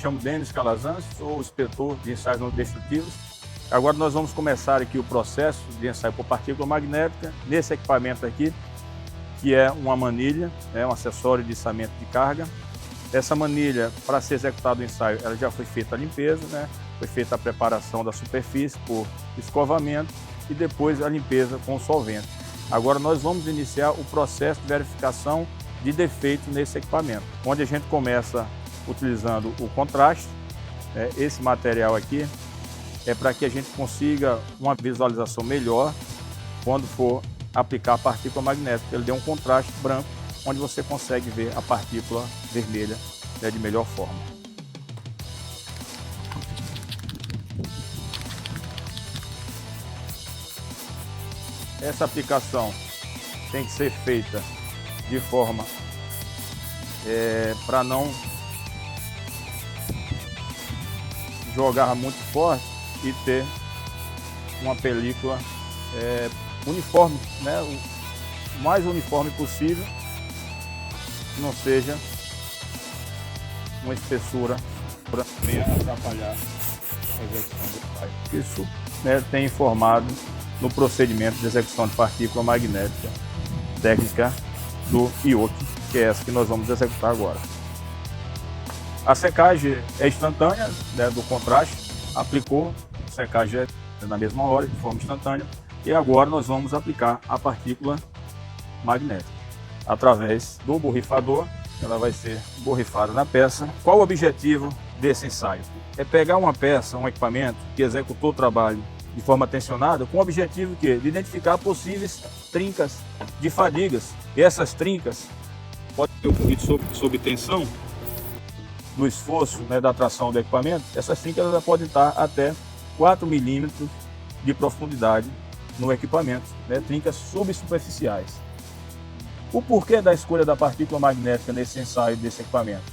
chamo Denis Calazans, sou o inspetor de ensaios não destrutivos. Agora nós vamos começar aqui o processo de ensaio por partícula magnética nesse equipamento aqui, que é uma manilha, um acessório de içamento de carga. Essa manilha, para ser executado o ensaio, ela já foi feita a limpeza, foi feita a preparação da superfície por escovamento e depois a limpeza com solvente. Agora nós vamos iniciar o processo de verificação de defeitos nesse equipamento, onde a gente começa utilizando o contraste. Esse material aqui é para que a gente consiga uma visualização melhor quando for aplicar a partícula magnética. Ele deu um contraste branco, onde você consegue ver a partícula vermelha de melhor forma. Essa aplicação tem que ser feita de forma para não jogar muito forte e ter uma película uniforme, o mais uniforme possível, que não seja uma espessura para atrapalhar a execução do ensaio. Isso tem informado no procedimento de execução de partícula magnética técnica do IOC, que é essa que nós vamos executar agora. A secagem é instantânea, do contraste, aplicou, a secagem é na mesma hora, de forma instantânea, e agora nós vamos aplicar a partícula magnética através do borrifador. Ela vai ser borrifada na peça. Qual o objetivo desse ensaio? É pegar uma peça, um equipamento que executou o trabalho de forma tensionada, com o objetivo de identificar possíveis trincas de fadigas. E essas trincas podem ter ocorrido sob tensão, do esforço da tração do equipamento. Essas trincas elas podem estar até 4 milímetros de profundidade no equipamento, trincas subsuperficiais. O porquê da escolha da partícula magnética nesse ensaio desse equipamento?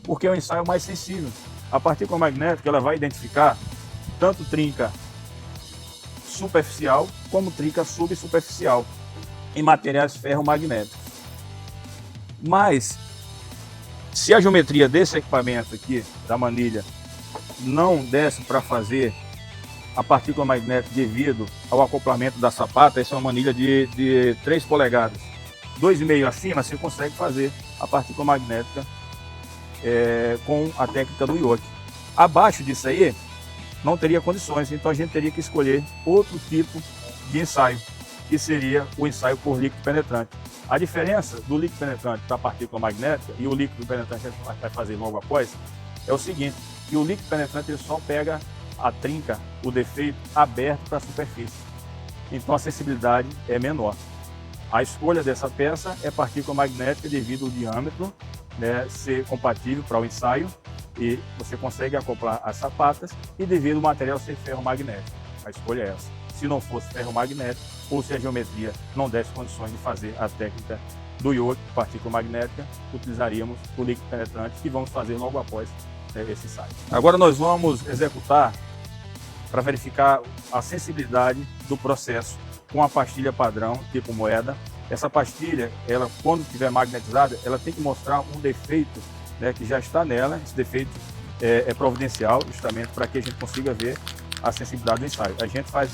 Porque é um ensaio mais sensível. A partícula magnética ela vai identificar tanto trinca superficial como trinca subsuperficial em materiais ferromagnéticos. Mas se a geometria desse equipamento aqui, da manilha, não desse para fazer a partícula magnética devido ao acoplamento da sapata, essa é uma manilha de 3 polegadas, 2,5 acima, você consegue fazer a partícula magnética com a técnica do IOC. Abaixo disso aí, não teria condições, então a gente teria que escolher outro tipo de ensaio, que seria o ensaio por líquido penetrante. A diferença do líquido penetrante para a partícula magnética e o líquido penetrante que a gente vai fazer logo após é o seguinte, que o líquido penetrante ele só pega a trinca, o defeito aberto para a superfície, então a sensibilidade é menor. A escolha dessa peça é partícula magnética devido ao diâmetro ser compatível para o ensaio, e você consegue acoplar as sapatas, e devido ao material ser ferromagnético. A escolha é essa. Se não fosse ferromagnético, ou se a geometria não desse condições de fazer a técnica do IOC, partícula magnética, utilizaríamos o líquido penetrante, que vamos fazer logo após esse ensaio. Agora nós vamos executar para verificar a sensibilidade do processo com a pastilha padrão tipo moeda. Essa pastilha, ela quando estiver magnetizada, ela tem que mostrar um defeito que já está nela. Esse defeito é providencial, justamente para que a gente consiga ver a sensibilidade do ensaio. A gente faz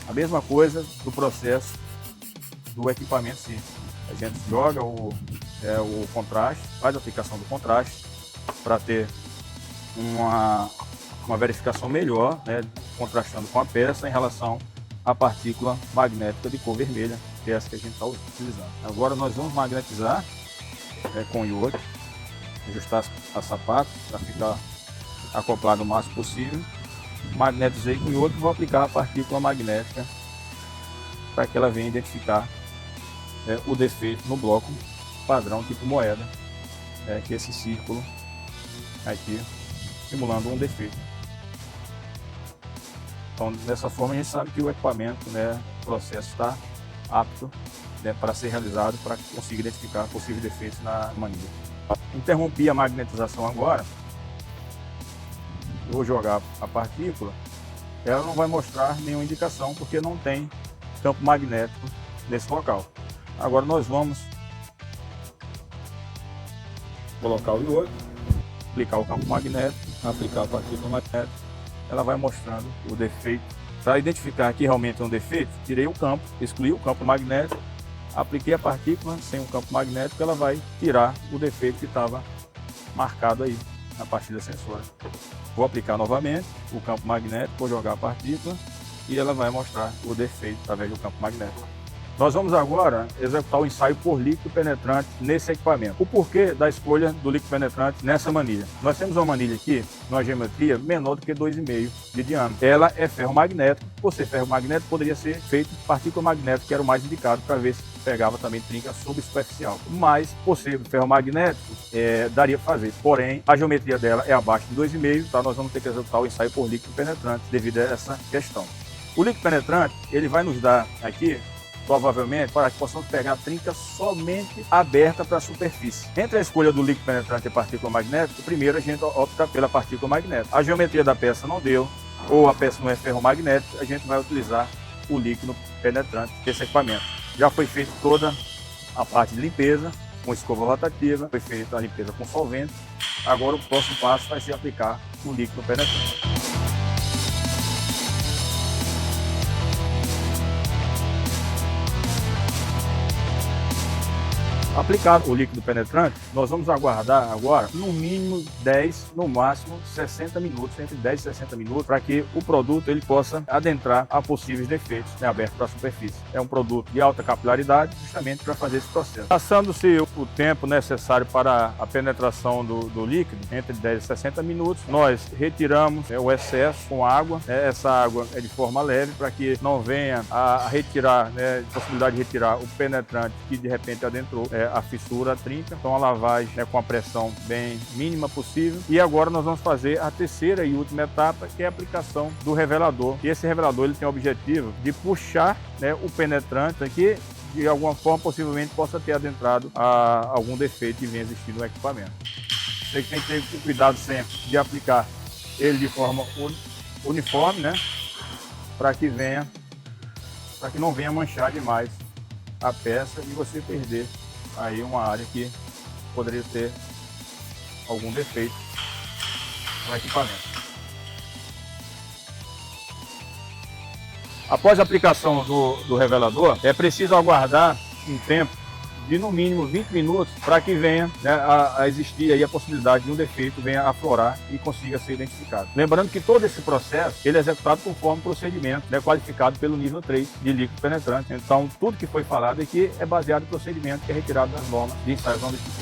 a mesma coisa do processo do equipamento sim. A gente joga o contraste, faz a aplicação do contraste para ter uma verificação melhor, contrastando com a peça em relação à partícula magnética de cor vermelha, que é essa que a gente está utilizando. Agora nós vamos magnetizar com IOC, ajustar a sapata para ficar acoplado o máximo possível. Magnetizei com IOC e vou aplicar a partícula magnética para que ela venha identificar o defeito no bloco padrão tipo moeda, que é esse círculo aqui simulando um defeito. Então dessa forma a gente sabe que o equipamento, o processo está apto para ser realizado, para que consiga identificar possíveis defeitos na manilha. Interrompi a magnetização agora, vou jogar a partícula, ela não vai mostrar nenhuma indicação porque não tem campo magnético nesse local. Agora nós vamos colocar o IOC, aplicar o campo magnético aplicar a partícula magnética, ela vai mostrando o defeito. Para identificar que realmente é um defeito, tirei o campo, excluí o campo magnético, apliquei a partícula sem o campo magnético, ela vai tirar o defeito que estava marcado aí na partida sensórica. Vou aplicar novamente o campo magnético, vou jogar a partícula e ela vai mostrar o defeito através do campo magnético. Nós vamos agora executar o ensaio por líquido penetrante nesse equipamento. O porquê da escolha do líquido penetrante nessa manilha? Nós temos uma manilha aqui, numa geometria menor do que 2,5 de diâmetro. Ela é ferromagnética. Por ser ferromagnético, poderia ser feito partícula magnética, que era o mais indicado para ver se pegava também trinca subsuperficial. Mas, por ser ferromagnético, daria para fazer. Porém, a geometria dela é abaixo de 2,5, tá? Nós vamos ter que executar o ensaio por líquido penetrante devido a essa questão. O líquido penetrante, ele vai nos dar aqui, provavelmente, para que possamos pegar a trinca somente aberta para a superfície. Entre a escolha do líquido penetrante e partícula magnética, primeiro a gente opta pela partícula magnética. A geometria da peça não deu, ou a peça não é ferromagnética, a gente vai utilizar o líquido penetrante desse equipamento. Já foi feita toda a parte de limpeza com escova rotativa, foi feita a limpeza com solvente. Agora o próximo passo vai ser aplicar o líquido penetrante. Aplicado o líquido penetrante, nós vamos aguardar agora no mínimo 10, no máximo 60 minutos, entre 10 e 60 minutos, para que o produto ele possa adentrar a possíveis defeitos abertos para a superfície. É um produto de alta capilaridade, justamente para fazer esse processo. Passando-se o tempo necessário para a penetração do líquido, entre 10 e 60 minutos, nós retiramos o excesso com água. Essa água é de forma leve, para que não venha a retirar, possibilidade de retirar o penetrante que de repente adentrou a fissura, a trinca. Então a lavagem com a pressão bem mínima possível. E agora nós vamos fazer a terceira e última etapa, que é a aplicação do revelador. E esse revelador ele tem o objetivo de puxar o penetrante aqui, de alguma forma possivelmente possa ter adentrado a algum defeito que venha existir no equipamento. Você tem que ter cuidado sempre de aplicar ele de forma uniforme, para que não venha manchar demais a peça e você perder aí uma área que poderia ter algum defeito no equipamento. Após a aplicação do revelador, é preciso aguardar um tempo de no mínimo 20 minutos para que venha a existir aí a possibilidade de um defeito venha a aflorar e consiga ser identificado. Lembrando que todo esse processo ele é executado conforme procedimento qualificado pelo nível 3 de líquido penetrante. Então tudo que foi falado aqui é baseado em procedimento que é retirado das normas de ensaio não deficiente.